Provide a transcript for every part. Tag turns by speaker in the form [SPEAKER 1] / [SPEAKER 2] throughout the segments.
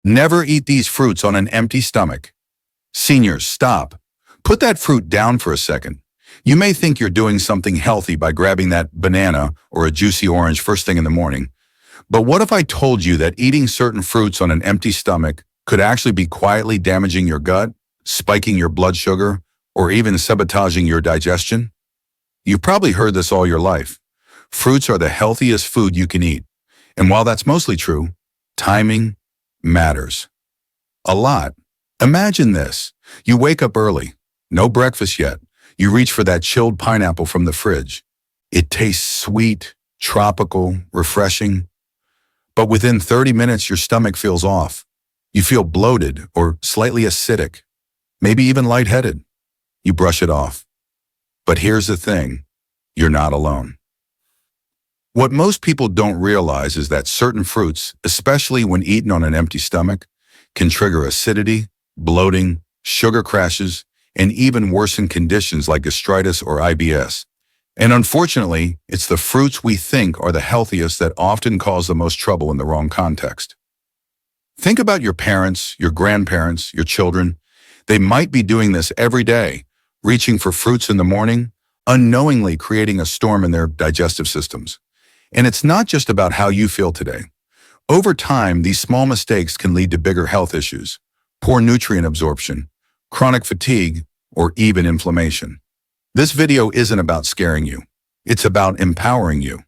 [SPEAKER 1] Never eat these fruits on an empty stomach. Seniors, stop. Put that fruit down for a second. You may think you're doing something healthy by grabbing that banana or a juicy orange first thing in the morning. But what if I told you that eating certain fruits on an empty stomach could actually be quietly damaging your gut, spiking your blood sugar, or even sabotaging your digestion? You've probably heard this all your life. Fruits are the healthiest food you can eat. And while that's mostly true, timing matters. A lot. Imagine this. You wake up early. No breakfast yet. You reach for that chilled pineapple from the fridge. It tastes sweet, tropical, refreshing. But within 30 minutes, your stomach feels off. You feel bloated or slightly acidic, maybe even lightheaded. You brush it off. But here's the thing. You're not alone. What most people don't realize is that certain fruits, especially when eaten on an empty stomach, can trigger acidity, bloating, sugar crashes, and even worsen conditions like gastritis or IBS. And unfortunately, it's the fruits we think are the healthiest that often cause the most trouble in the wrong context. Think about your parents, your grandparents, your children. They might be doing this every day, reaching for fruits in the morning, unknowingly creating a storm in their digestive systems. And it's not just about how you feel today. Over time, these small mistakes can lead to bigger health issues, poor nutrient absorption, chronic fatigue, or even inflammation. This video isn't about scaring you. It's about empowering you.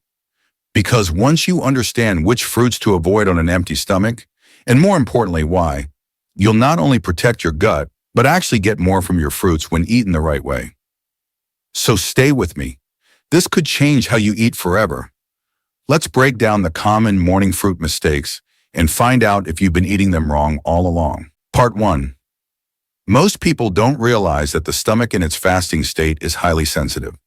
[SPEAKER 1] Because once you understand which fruits to avoid on an empty stomach, and more importantly why, you'll not only protect your gut, but actually get more from your fruits when eaten the right way. So stay with me. This could change how you eat forever. Let's break down the common morning fruit mistakes and find out if you've been eating them wrong all along. Part 1. Most people don't realize that the stomach in its fasting state is highly sensitive.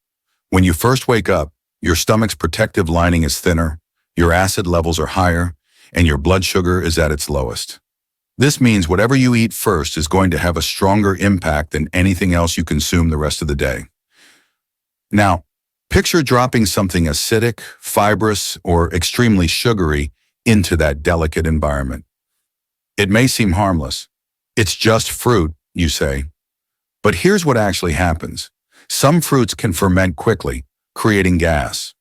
[SPEAKER 1] When you first wake up, your stomach's protective lining is thinner, your acid levels are higher, and your blood sugar is at its lowest. This means whatever you eat first is going to have a stronger impact than anything else you consume the rest of the day. Now, picture dropping something acidic, fibrous, or extremely sugary into that delicate environment. It may seem harmless. It's just fruit, you say. But here's what actually happens. Some fruits can ferment quickly, creating gas.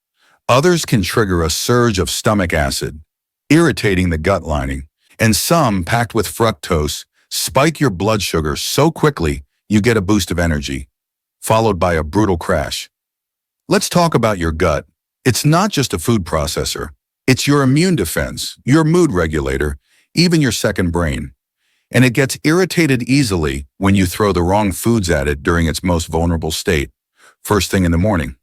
[SPEAKER 1] Others can trigger a surge of stomach acid, irritating the gut lining. And some, packed with fructose, spike your blood sugar so quickly you get a boost of energy, followed by a brutal crash. Let's talk about your gut. It's not just a food processor. It's your immune defense, your mood regulator, even your second brain. And it gets irritated easily when you throw the wrong foods at it during its most vulnerable state, first thing in the morning.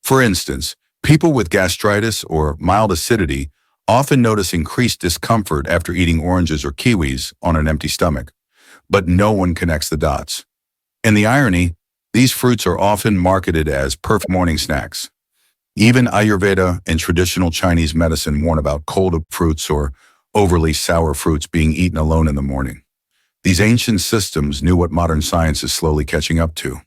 [SPEAKER 1] For instance, people with gastritis or mild acidity often notice increased discomfort after eating oranges or kiwis on an empty stomach, but no one connects the dots. And the irony, these fruits are often marketed as perfect morning snacks. Even Ayurveda and traditional Chinese medicine warn about cold fruits or overly sour fruits being eaten alone in the morning. These ancient systems knew what modern science is slowly catching up to.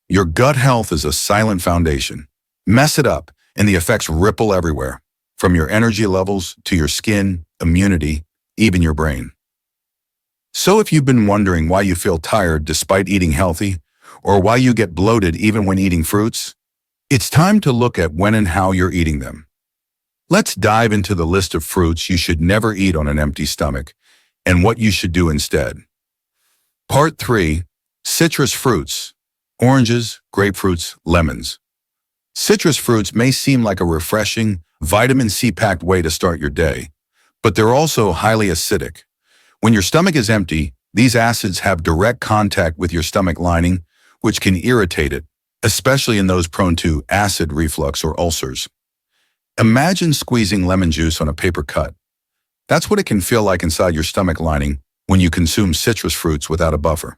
[SPEAKER 1] Your gut health is a silent foundation. Mess it up, and the effects ripple everywhere, from your energy levels to your skin, immunity, even your brain. So if you've been wondering why you feel tired despite eating healthy, or why you get bloated even when eating fruits, it's time to look at when and how you're eating them. Let's dive into the list of fruits you should never eat on an empty stomach and what you should do instead. Part 3. Citrus fruits. Oranges, grapefruits, lemons. Citrus fruits may seem like a refreshing, vitamin C-packed way to start your day, but they're also highly acidic. When your stomach is empty, these acids have direct contact with your stomach lining, which can irritate it, especially in those prone to acid reflux or ulcers. Imagine squeezing lemon juice on a paper cut. That's what it can feel like inside your stomach lining when you consume citrus fruits without a buffer.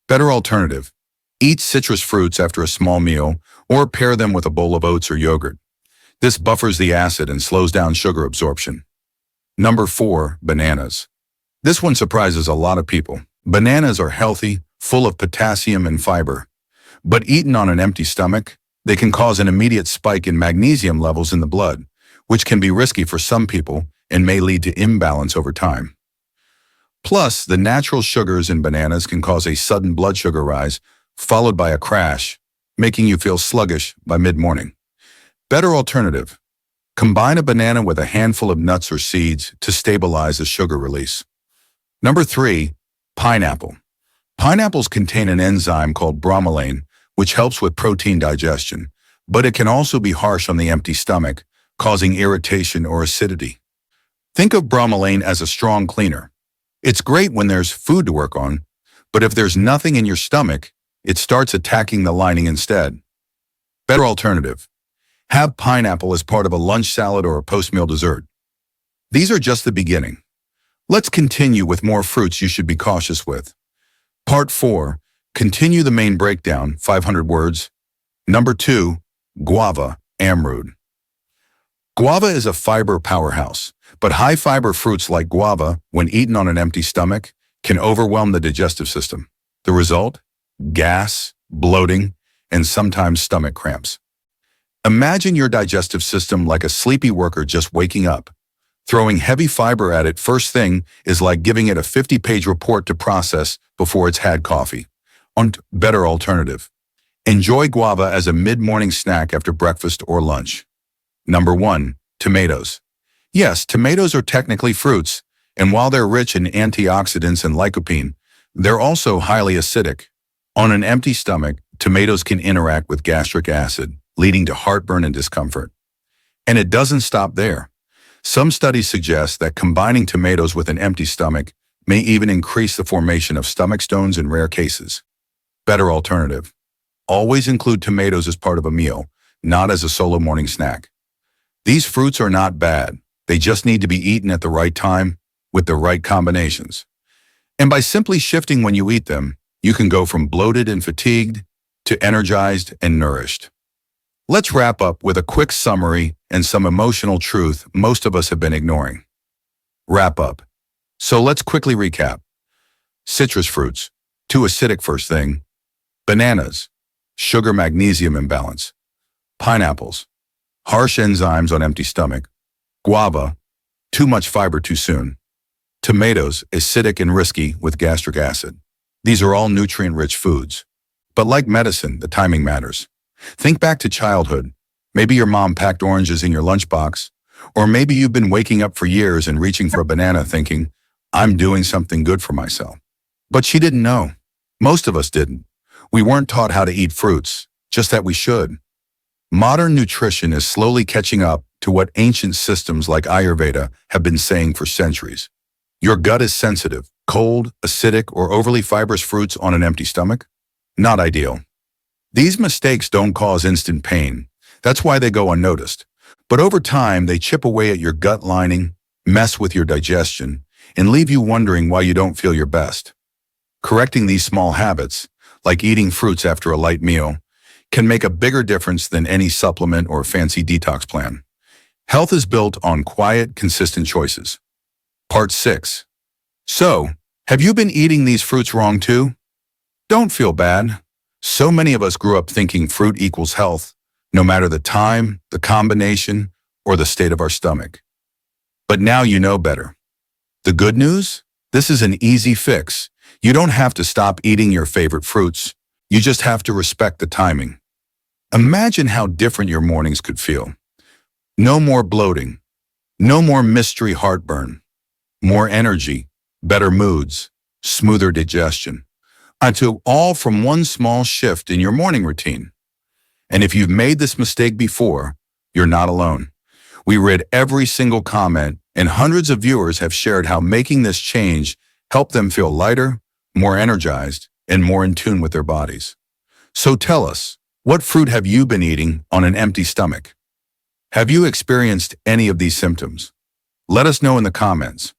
[SPEAKER 1] Better alternative: eat citrus fruits after a small meal or pair them with a bowl of oats or yogurt. This buffers the acid and slows down sugar absorption. Number 4. Bananas. This one surprises a lot of people. Bananas are healthy, full of potassium and fiber. But eaten on an empty stomach, they can cause an immediate spike in magnesium levels in the blood, which can be risky for some people and may lead to imbalance over time. Plus, the natural sugars in bananas can cause a sudden blood sugar rise, followed by a crash, making you feel sluggish by mid-morning. Better alternative. Combine a banana with a handful of nuts or seeds to stabilize the sugar release. Number 3, pineapple. Pineapples contain an enzyme called bromelain, which helps with protein digestion, but it can also be harsh on the empty stomach, causing irritation or acidity. Think of bromelain as a strong cleaner. It's great when there's food to work on, but if there's nothing in your stomach, it starts attacking the lining instead. Better alternative. Have pineapple as part of a lunch salad or a post-meal dessert. These are just the beginning. Let's continue with more fruits you should be cautious with. Part 4. Continue the main breakdown, 500 words. Number 2. Guava, amroot. Guava is a fiber powerhouse, but high-fiber fruits like guava, when eaten on an empty stomach, can overwhelm the digestive system. The result? Gas, bloating, and sometimes stomach cramps. Imagine your digestive system like a sleepy worker just waking up. Throwing heavy fiber at it first thing is like giving it a 50-page report to process before it's had coffee. Better alternative. Enjoy guava as a mid-morning snack after breakfast or lunch. Number 1. Tomatoes. Yes, tomatoes are technically fruits, and while they're rich in antioxidants and lycopene, they're also highly acidic. On an empty stomach, tomatoes can interact with gastric acid, leading to heartburn and discomfort. And it doesn't stop there. Some studies suggest that combining tomatoes with an empty stomach may even increase the formation of stomach stones in rare cases. Better alternative. Always include tomatoes as part of a meal, not as a solo morning snack. These fruits are not bad. They just need to be eaten at the right time with the right combinations. And by simply shifting when you eat them, you can go from bloated and fatigued to energized and nourished. Let's wrap up with a quick summary and some emotional truth most of us have been ignoring. Wrap up. So let's quickly recap. Citrus fruits, too acidic first thing. Bananas, sugar-magnesium imbalance. Pineapples, harsh enzymes on empty stomach. Guava, too much fiber too soon. Tomatoes, acidic and risky with gastric acid. These are all nutrient-rich foods. But like medicine, the timing matters. Think back to childhood. Maybe your mom packed oranges in your lunchbox, or maybe you've been waking up for years and reaching for a banana thinking, I'm doing something good for myself. But she didn't know. Most of us didn't. We weren't taught how to eat fruits, just that we should. Modern nutrition is slowly catching up to what ancient systems like Ayurveda have been saying for centuries. Your gut is sensitive. Cold, acidic, or overly fibrous fruits on an empty stomach? Not ideal. These mistakes don't cause instant pain. That's why they go unnoticed. But over time, they chip away at your gut lining, mess with your digestion, and leave you wondering why you don't feel your best. Correcting these small habits, like eating fruits after a light meal, can make a bigger difference than any supplement or fancy detox plan. Health is built on quiet, consistent choices. Part 6. So, have you been eating these fruits wrong too? Don't feel bad. So many of us grew up thinking fruit equals health, no matter the time, the combination, or the state of our stomach. But now you know better. The good news? This is an easy fix. You don't have to stop eating your favorite fruits. You just have to respect the timing. Imagine how different your mornings could feel. No more bloating. No more mystery heartburn. More energy, better moods, smoother digestion. Until all from one small shift in your morning routine. And if you've made this mistake before, you're not alone. We read every single comment, and hundreds of viewers have shared how making this change helped them feel lighter, more energized, and more in tune with their bodies. So tell us, what fruit have you been eating on an empty stomach? Have you experienced any of these symptoms? Let us know in the comments.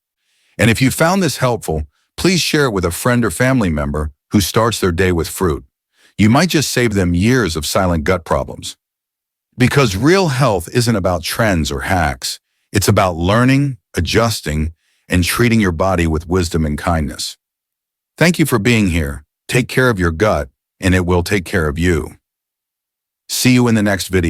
[SPEAKER 1] And if you found this helpful, please share it with a friend or family member who starts their day with fruit. You might just save them years of silent gut problems. Because real health isn't about trends or hacks. It's about learning, adjusting, and treating your body with wisdom and kindness. Thank you for being here. Take care of your gut, and it will take care of you. See you in the next video.